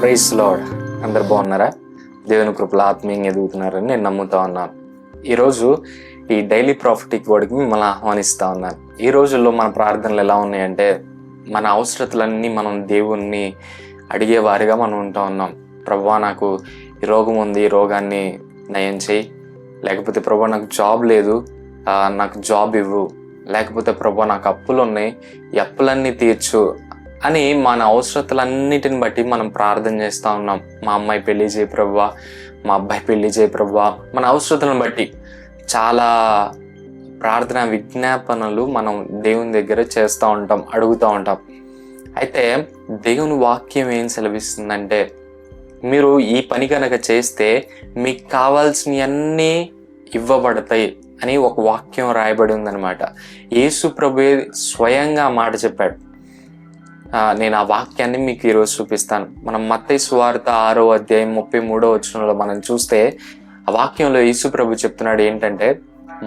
Praise lord. అందరు బాగున్నారా? దేవుని కృపలో ఆత్మీయంగా ఎదుగుతున్నారని నేను నమ్ముతా ఉన్నాను. ఈరోజు ఈ డైలీ ప్రాఫిటిక్ వర్డ్కి మిమ్మల్ని ఆహ్వానిస్తూ ఉన్నాను. ఈ రోజుల్లో మన ప్రార్థనలు ఎలా ఉన్నాయంటే, మన అవసరతలన్నీ మనం దేవుణ్ణి అడిగేవారిగా మనం ఉంటూ ఉన్నాం. ప్రభువా, నాకు ఈ రోగం ఉంది, ఈ రోగాన్ని నయం చేయి. లేకపోతే ప్రభువా, నాకు జాబ్ లేదు, నాకు జాబ్ ఇవ్వు. లేకపోతే ప్రభువా, నాకు అప్పులు ఉన్నాయి, ఈ అప్పులన్నీ తీర్చు అని మన అవసరతలన్నిటిని బట్టి మనం ప్రార్థన చేస్తూ ఉన్నాం. మా అమ్మాయి పెళ్లి చేయి ప్రభువా, మా అబ్బాయి పెళ్లి చేయి ప్రభువా. మన అవసరతలను బట్టి చాలా ప్రార్థన విజ్ఞాపనలు మనం దేవుని దగ్గర చేస్తూ ఉంటాం, అడుగుతూ ఉంటాం. అయితే దేవుని వాక్యం ఏం సెలవిస్తుందంటే, మీరు ఈ పని కనుక చేస్తే మీకు కావాల్సినవన్నీ ఇవ్వబడతాయి అని ఒక వాక్యం రాయబడి ఉందన్నమాట. యేసు ప్రభువే స్వయంగా మాట చెప్పాడు. నేను ఆ వాక్యాన్ని మీకు ఈరోజు చూపిస్తాను. మనం మత్తయి సువార్త 6వ అధ్యాయం 33వ వచనంలో మనం చూస్తే, ఆ వాక్యంలో యేసు ప్రభు చెప్తున్నాడు ఏంటంటే,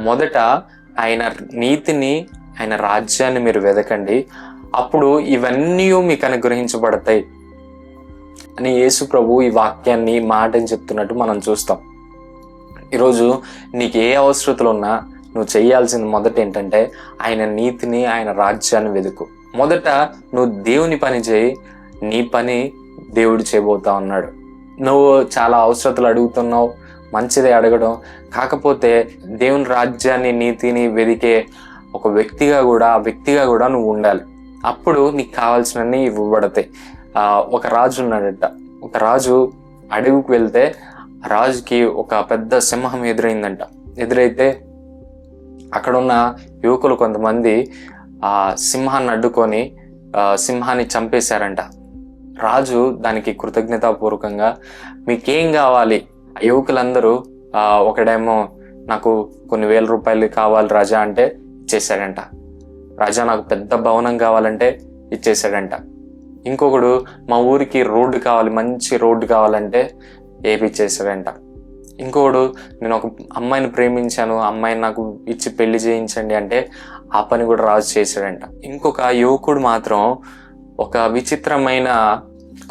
మొదట ఆయన నీతిని, ఆయన రాజ్యాన్ని మీరు వెదకండి, అప్పుడు ఇవన్నీ మీకు అనుగ్రహించబడతాయి అని యేసు ప్రభు ఈ వాక్యాన్ని మాటని చెప్తున్నట్టు మనం చూస్తాం. ఈరోజు నీకు ఏ అవసరతలు ఉన్నా నువ్వు చేయాల్సింది మొదట ఏంటంటే, ఆయన నీతిని, ఆయన రాజ్యాన్ని వెతుకు. మొదట నువ్వు దేవుని పని చేయి, నీ పని దేవుడు చేయబోతా ఉన్నాడు. నువ్వు చాలా అవసరతలు అడుగుతున్నావు, మంచిదే అడగడం, కాకపోతే దేవుని రాజ్యాన్ని, నీతిని వెదికే ఒక వ్యక్తిగా కూడా నువ్వు ఉండాలి. అప్పుడు నీకు కావాల్సినవన్నీ ఇవ్వబడతాయి. ఒక రాజు ఉన్నాడట. ఒక రాజు అడవికి వెళ్తే రాజుకి ఒక పెద్ద సింహం ఎదురైతే అక్కడ ఉన్న యువకులు కొంతమంది ఆ సింహాన్ని అడ్డుకొని సింహాన్ని చంపేశారంట. రాజు దానికి కృతజ్ఞతాపూర్వకంగా, మీకేం కావాలి? యువకులందరూ ఒకడేమో, నాకు కొన్ని వేల రూపాయలు కావాలి రాజా అంటే ఇచ్చేసాడంట. రాజా, నాకు పెద్ద భవనం కావాలంటే ఇచ్చేసాడంట. ఇంకొకడు, మా ఊరికి రోడ్డు కావాలి, మంచి రోడ్డు కావాలంటే వేపిచ్చేసాడంట. ఇంకొకడు, నేను ఒక అమ్మాయిని ప్రేమించాను, అమ్మాయిని నాకు ఇచ్చి పెళ్లి చేయించండి అంటే ఆ పని కూడా రాజు చేశాడంట. ఇంకొక యువకుడు మాత్రం ఒక విచిత్రమైన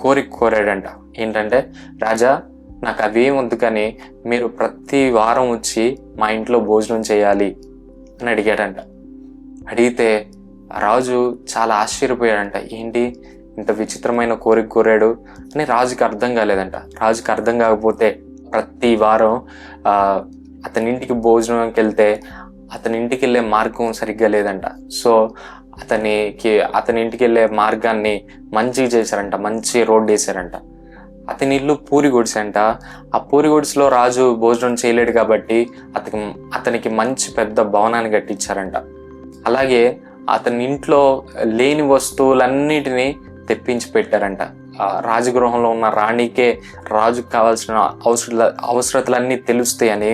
కోరిక కోరాడంట. ఏంటంటే, రాజా, నాకు అవేం వద్దు, కానీ మీరు ప్రతి వారం వచ్చి మా ఇంట్లో భోజనం చేయాలి అని అడిగాడంట. అడిగితే రాజు చాలా ఆశ్చర్యపోయాడంట. ఏంటి ఇంత విచిత్రమైన కోరిక కోరాడు అని రాజుకి అర్థం కాలేదంట. రాజుకి అర్థం కాకపోతే ప్రతి వారం అతని ఇంటికి భోజనంకి వెళ్తే అతని ఇంటికి వెళ్ళే మార్గం సరిగ్గా లేదంట. సో అతని ఇంటికి వెళ్ళే మార్గాన్ని మంచిగా చేశారంట, మంచి రోడ్డు వేశారంట. అతని ఇల్లు పూరి గుడిసెంట. ఆ పూరి గుడిసెలో రాజు భోజనం చేయలేడు కాబట్టి అతనికి మంచి పెద్ద భవనాన్ని కట్టించారంట. అలాగే అతని ఇంట్లో లేని వస్తువులన్నిటినీ తెప్పించి పెట్టారంట. రాజగృహంలో ఉన్న రాణికే రాజుకు కావాల్సిన అవసరతలన్నీ తెలుస్తాయని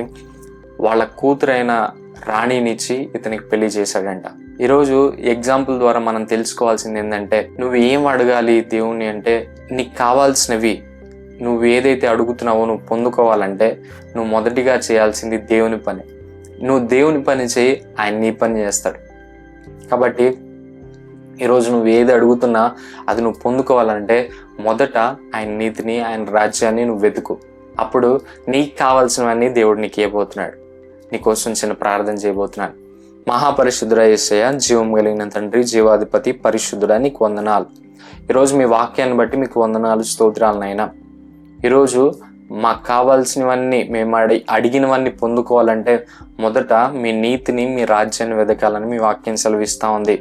వాళ్ళ కూతురైన రాణినిచ్చి ఇతనికి పెళ్లి చేశాడంట. ఈరోజు ఎగ్జాంపుల్ ద్వారా మనం తెలుసుకోవాల్సింది ఏంటంటే, నువ్వు ఏం అడగాలి దేవుణ్ణి అంటే, నీకు కావాల్సినవి నువ్వు ఏదైతే అడుగుతున్నావో నువ్వు పొందుకోవాలంటే నువ్వు మొదటిగా చేయాల్సింది దేవుని పని. నువ్వు దేవుని పని చేయి, ఆయన నీ పని చేస్తాడు. కాబట్టి ఈరోజు నువ్వు ఏది అడుగుతున్నా అది నువ్వు పొందుకోవాలంటే మొదట ఆయన నీతిని, ఆయన రాజ్యాన్ని నువ్వు వెతుకు. అప్పుడు నీకు కావాల్సినవన్నీ దేవుడు నీకు ఇవ్వబోతున్నాడు. నీకోసం చిన్న ప్రార్థన చేయబోతున్నాను. మహాపరిశుద్ధుడా యేసయ్య, జీవం కలిగిన తండ్రి, జీవాధిపతి, పరిశుద్ధుడా, నీకు వందనాలు. ఈరోజు మీ వాక్యాన్ని బట్టి మీకు వందనాలు, స్తోత్రాలు నాయనా. ఈరోజు మాకు కావాల్సినవన్నీ, మేము అడిగినవన్నీ పొందుకోవాలంటే మొదట మీ నీతిని, మీ రాజ్యాన్ని వెతకాలని మీ వాక్యం సెలవిస్తూ ఉంది.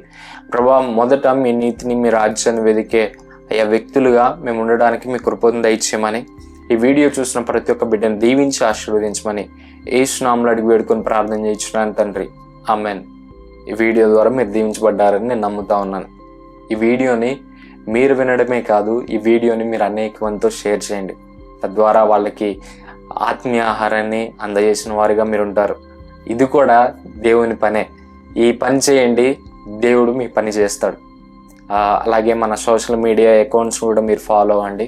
ప్రభా, మొదట మీ నీతిని, మీ రాజ్యాన్ని వెతికే అయ్యా వ్యక్తులుగా మేము ఉండడానికి మీ కృపను దయచేయమని, ఈ వీడియో చూసిన ప్రతి ఒక్క బిడ్డను దీవించి ఆశీర్వదించమని యేసు నామములో అడిగి వేడుకొని ప్రార్థన చేయించున్నాను తండ్రి, ఆమేన్. ఈ వీడియో ద్వారా మీరు దీవించబడ్డారని నేను నమ్ముతా ఉన్నాను. ఈ వీడియోని మీరు వినడమే కాదు, ఈ వీడియోని మీరు అనేక మందితో షేర్ చేయండి. తద్వారా వాళ్ళకి ఆత్మీయ ఆహారాన్ని అందజేసిన వారిగా మీరు ఉంటారు. ఇది కూడా దేవుని పనే. ఈ పని చేయండి, దేవుడు మీ పని చేస్తాడు. అలాగే మన సోషల్ మీడియా అకౌంట్స్ కూడా మీరు ఫాలో అవ్వండి.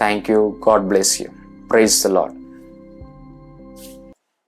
Thank you. God bless you. Praise the lord.